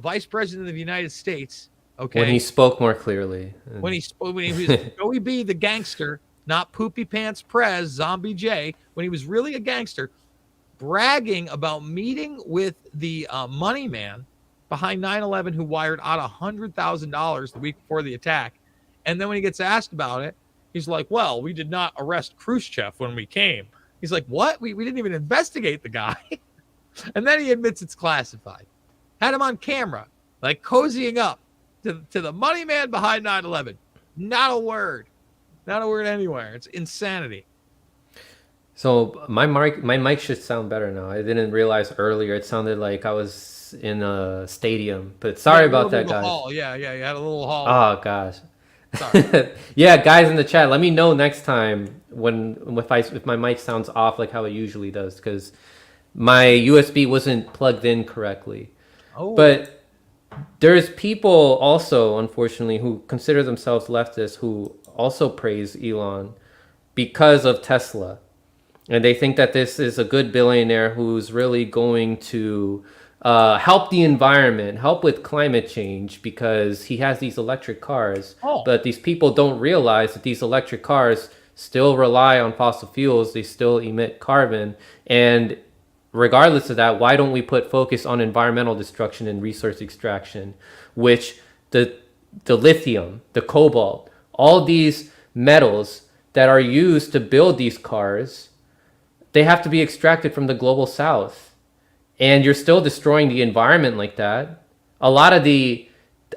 vice president of the United States. When he Okay, spoke more clearly. when he was Joey B, the gangster, not Poopy Pants Prez, Zombie J, when he was really a gangster, bragging about meeting with the money man behind 9/11 who wired out $100,000 the week before the attack. And then when he gets asked about it, he's like, well, we did not arrest Khrushchev when we came. He's like, what? We didn't even investigate the guy. And then he admits it's classified. Had him on camera, like cozying up to the money man behind 9/11. Not a word. Not a word anywhere. It's insanity. So my mic should sound better now. I didn't realize earlier it sounded like I was in a stadium. But sorry about that, guys. Hall. Yeah, you had a little hall. Oh gosh. Sorry. Yeah, guys in the chat, let me know next time if my mic sounds off like how it usually does, because my USB wasn't plugged in correctly. Oh. But there's people also, unfortunately, who consider themselves leftists who also praise Elon because of Tesla. And they think that this is a good billionaire who's really going to help the environment, help with climate change, because he has these electric cars. Oh. But these people don't realize that these electric cars still rely on fossil fuels. They still emit carbon. And regardless of that, why don't we put focus on environmental destruction and resource extraction, which the lithium, the cobalt, all these metals that are used to build these cars, they have to be extracted from the global south. And you're still destroying the environment like that. A lot of these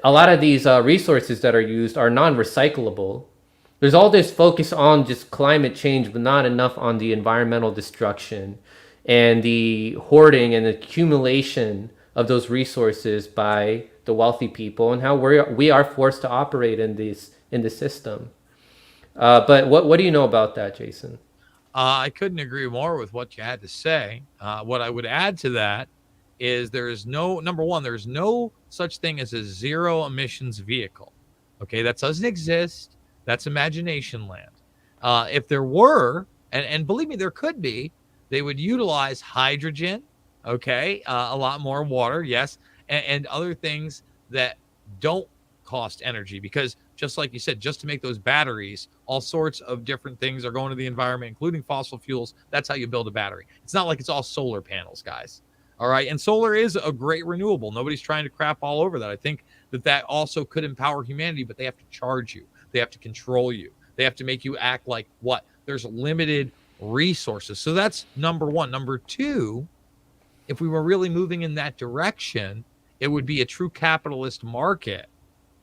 resources that are used are non-recyclable. There's all this focus on just climate change, but not enough on the environmental destruction and the hoarding and accumulation of those resources by the wealthy people, and how we are forced to operate in the system. But what do you know about that, Jason? I couldn't agree more with what you had to say. What I would add to that is there's no such thing as a zero emissions vehicle. Okay, that doesn't exist. That's imagination land. If there were, and believe me, there could be, they would utilize hydrogen, okay, a lot more water, yes, and other things that don't cost energy, because just like you said, just to make those batteries, all sorts of different things are going to the environment, including fossil fuels. That's how you build a battery. It's not like it's all solar panels, guys. All right. And solar is a great renewable. Nobody's trying to crap all over that. I think that also could empower humanity, but they have to charge you. They have to control you. They have to make you act like what? There's limited resources. So that's number one. Number two, if we were really moving in that direction, it would be a true capitalist market.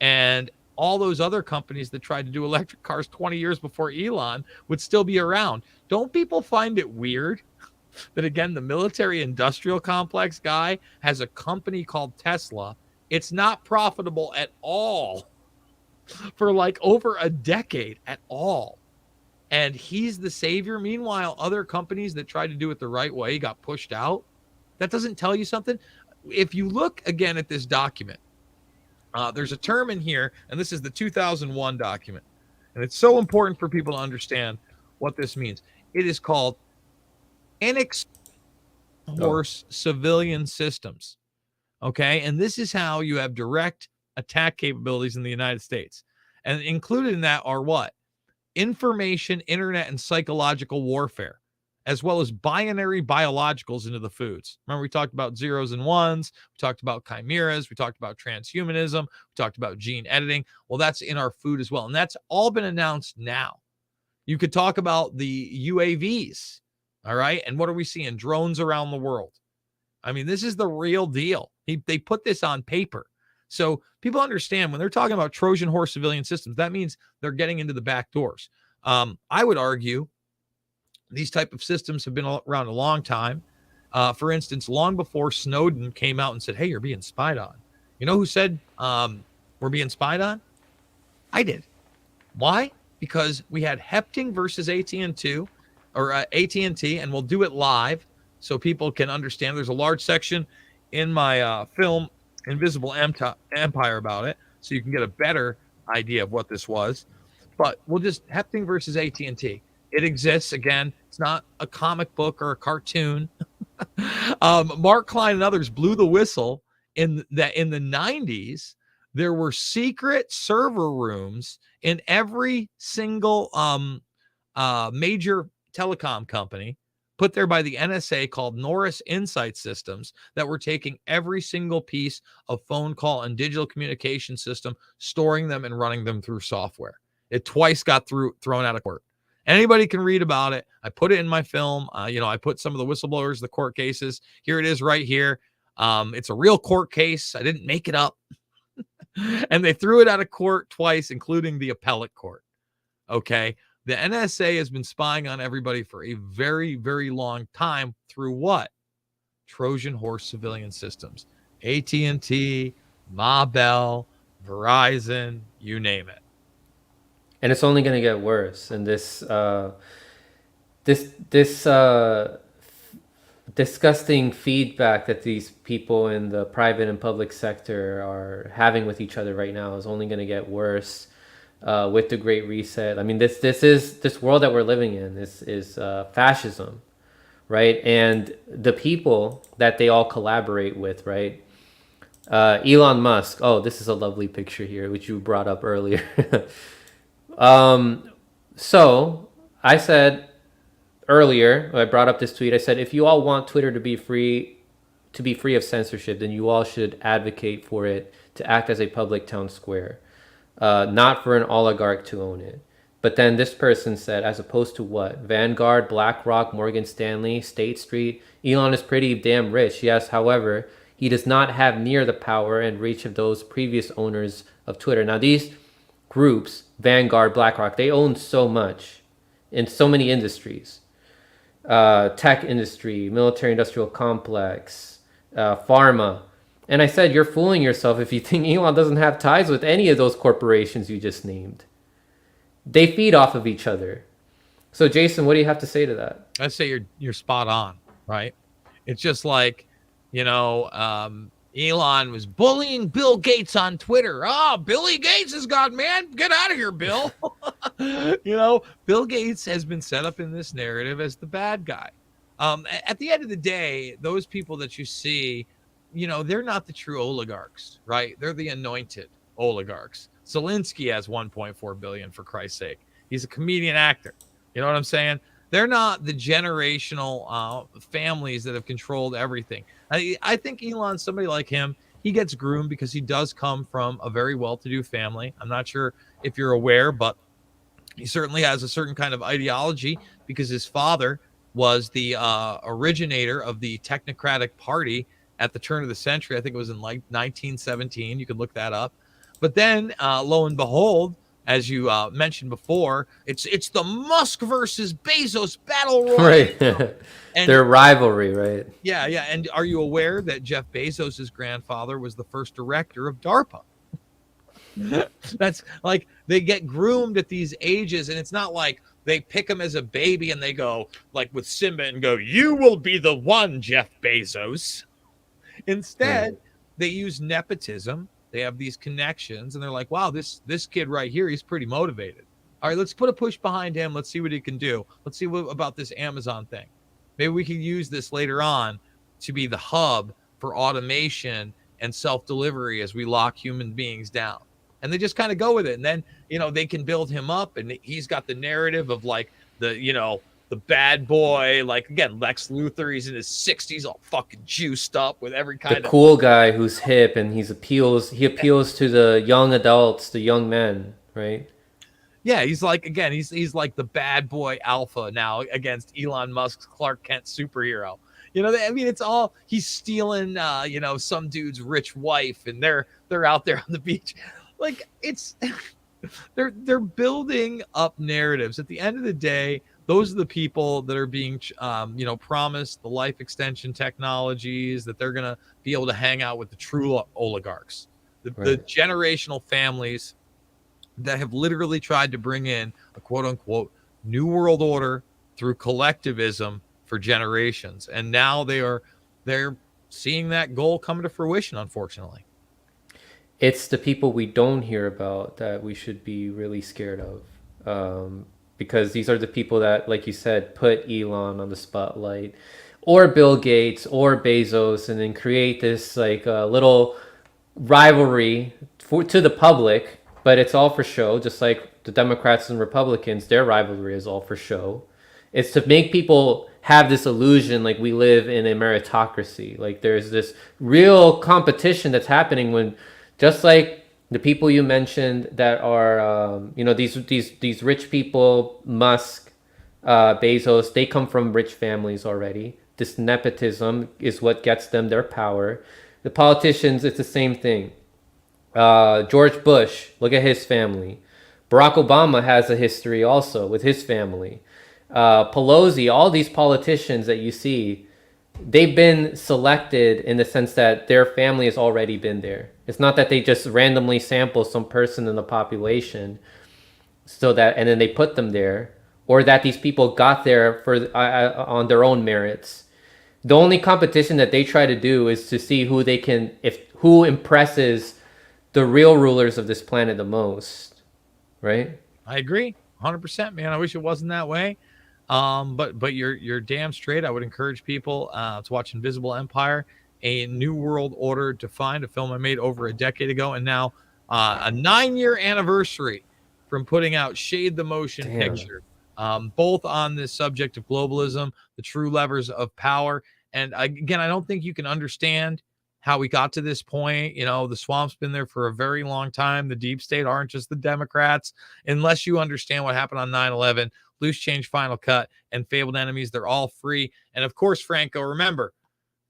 And all those other companies that tried to do electric cars 20 years before Elon would still be around. Don't people find it weird that, again, the military industrial complex guy has a company called Tesla? It's not profitable at all for like over a decade at all. And he's the savior. Meanwhile, other companies that tried to do it the right way got pushed out. That doesn't tell you something? If you look again at this document, there's a term in here, and this is the 2001 document. And it's so important for people to understand what this means. It is called Horse Civilian Systems. Okay. And this is how you have direct attack capabilities in the United States. And included in that are what? Information, internet, and psychological warfare, as well as binary biologicals into the foods. Remember, we talked about zeros and ones. We talked about chimeras. We talked about transhumanism. We talked about gene editing. Well, that's in our food as well. And that's all been announced now. You could talk about the UAVs. All right. And what are we seeing? Drones around the world. I mean, this is the real deal. They put this on paper. So people understand when they're talking about Trojan horse civilian systems, that means they're getting into the back doors. I would argue these type of systems have been around a long time. For instance, long before Snowden came out and said, hey, you're being spied on. You know who said we're being spied on? I did. Why? Because we had Hepting versus AT&T, and we'll do it live so people can understand. There's a large section in my film Invisible Empire about it, so you can get a better idea of what this was. But we'll just Hepting versus AT&T. It exists. Again, it's not a comic book or a cartoon. Mark Klein and others blew the whistle in the 90s. There were secret server rooms in every single major telecom company put there by the NSA called Norris Insight Systems that were taking every single piece of phone call and digital communication system, storing them and running them through software. It twice got thrown out of court. Anybody can read about it. I put it in my film. I put some of the whistleblowers, the court cases. Here it is right here. It's a real court case. I didn't make it up. And they threw it out of court twice, including the appellate court. Okay. The NSA has been spying on everybody for a very, very long time through what? Trojan horse civilian systems. AT&T, Ma Bell, Verizon, you name it. And it's only going to get worse. And this disgusting feedback that these people in the private and public sector are having with each other right now is only going to get worse with the Great Reset. I mean, this world that we're living in is fascism, right? And the people that they all collaborate with, right? Elon Musk. Oh, this is a lovely picture here, which you brought up earlier. So I said earlier, I brought up this tweet. I said, if you all want Twitter to be free of censorship, then you all should advocate for it to act as a public town square, not for an oligarch to own it. But then this person said, as opposed to what? Vanguard, BlackRock, Morgan Stanley, State Street. Elon is pretty damn rich. Yes, however, he does not have near the power and reach of those previous owners of Twitter. Now, these groups, Vanguard, BlackRock, they own so much in so many industries. Tech industry, military industrial complex, pharma. And I said, you're fooling yourself if you think Elon doesn't have ties with any of those corporations you just named. They feed off of each other. So Jason, what do you have to say to that? I say you're spot on, right? It's just like, Elon was bullying Bill Gates on Twitter. Oh, Billy Gates is God, man. Get out of here, Bill. Bill Gates has been set up in this narrative as the bad guy. At the end of the day, those people that you see, they're not the true oligarchs, right? They're the anointed oligarchs. Zelensky has 1.4 billion, for Christ's sake. He's a comedian actor. You know what I'm saying? They're not the generational families that have controlled everything. I think Elon, somebody like him, he gets groomed because he does come from a very well-to-do family. I'm not sure if you're aware, but he certainly has a certain kind of ideology because his father was the originator of the technocratic party at the turn of the century. I think it was in like 1917. You could look that up. But then, lo and behold, as you mentioned before, it's the Musk versus Bezos battle royal. Right. And their rivalry, right? Yeah. And are you aware that Jeff Bezos' grandfather was the first director of DARPA? That's like they get groomed at these ages, and it's not like they pick him as a baby and they go like with Simba and go, "You will be the one, Jeff Bezos." Instead, they use nepotism. They have these connections, and they're like, wow, this kid right here, he's pretty motivated. All right, let's put a push behind him. Let's see what he can do. Let's see what about this Amazon thing. Maybe we can use this later on to be the hub for automation and self-delivery as we lock human beings down. And they just kind of go with it. And then, they can build him up, and he's got the narrative of like the bad boy, like again, Lex Luthor, he's in his 60s, all fucking juiced up with every kind of cool guy who's hip, and he appeals to the young adults, the young men, right? Yeah, he's like, again, he's like the bad boy alpha now against Elon Musk's Clark Kent superhero. It's all he's stealing some dude's rich wife, and they're out there on the beach. Like it's they're building up narratives. At the end of the day, those are the people that are being, promised the life extension technologies, that they're going to be able to hang out with the true oligarchs, the generational families that have literally tried to bring in a quote unquote new world order through collectivism for generations. And now they're seeing that goal come to fruition, unfortunately. It's the people we don't hear about that we should be really scared of. because these are the people that, like you said, put Elon on the spotlight, or Bill Gates or Bezos, and then create this like little rivalry to the public, but it's all for show, just like the Democrats and Republicans, their rivalry is all for show. It's to make people have this illusion like we live in a meritocracy. Like there's this real competition that's happening when, just like the people you mentioned that are, these rich people, Musk, Bezos, they come from rich families already. This nepotism is what gets them their power. The politicians, it's the same thing. George Bush, look at his family. Barack Obama has a history also with his family. Pelosi, all these politicians that you see, they've been selected in the sense that their family has already been there. It's not that they just randomly sample some person in the population so that and then they put them there, or that these people got there for on their own merits. The only competition that they try to do is to see who they can, if who impresses the real rulers of this planet the most, right? I agree, 100%, man. I wish it wasn't that way. But you're damn straight. I would encourage people to watch Invisible Empire, a New World Order Defined, a film I made over a decade ago, and now a 9-year anniversary from putting out Shade the Motion Picture, both on this subject of globalism, the true levers of power. And again, I don't think you can understand how we got to this point. You know, the swamp's been there for a very long time. The deep state aren't just the Democrats, unless you understand what happened on 9/11. Loose Change, Final Cut, and Fabled Enemies. They're all free. And of course, Franco, remember,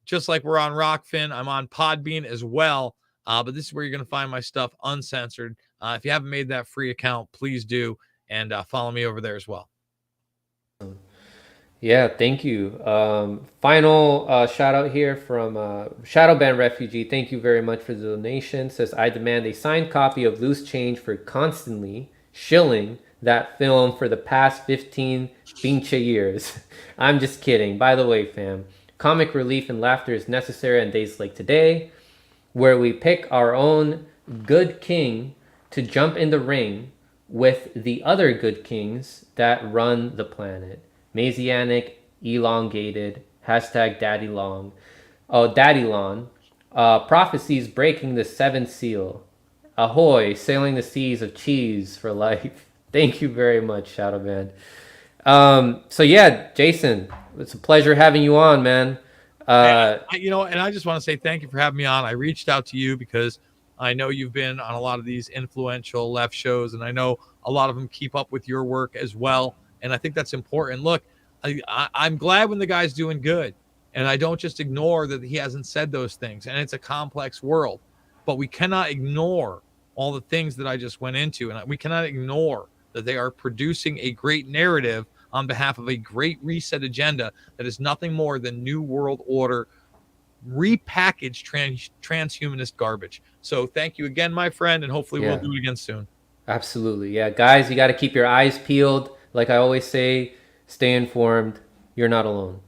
just like we're on Rockfin, I'm on Podbean as well. But this is where you're going to find my stuff uncensored. If you haven't made that free account, please do. And follow me over there as well. Yeah, thank you. Final shout out here from Shadowban Refugee. Thank you very much for the donation. Says, I demand a signed copy of Loose Change for constantly shilling that film for the past 15 pinche years. I'm just kidding. By the way, fam, comic relief and laughter is necessary on days like today, where we pick our own good king to jump in the ring with the other good kings that run the planet. Messianic, elongated, hashtag Daddy Long. Oh, Daddy Long. Prophecies breaking the seventh seal. Ahoy, sailing the seas of cheese for life. Thank you very much, Shadowman. So yeah, Jason, it's a pleasure having you on, man. And I just want to say thank you for having me on. I reached out to you because I know you've been on a lot of these influential left shows, and I know a lot of them keep up with your work as well. And I think that's important. Look, I'm glad when the guy's doing good, and I don't just ignore that he hasn't said those things. And it's a complex world, but we cannot ignore all the things that I just went into, and we cannot ignore that they are producing a great narrative on behalf of a great reset agenda that is nothing more than New World Order repackaged transhumanist garbage. So thank you again, my friend, and hopefully we'll do it again soon. Absolutely. Yeah, guys, you got to keep your eyes peeled. Like I always say, stay informed. You're not alone.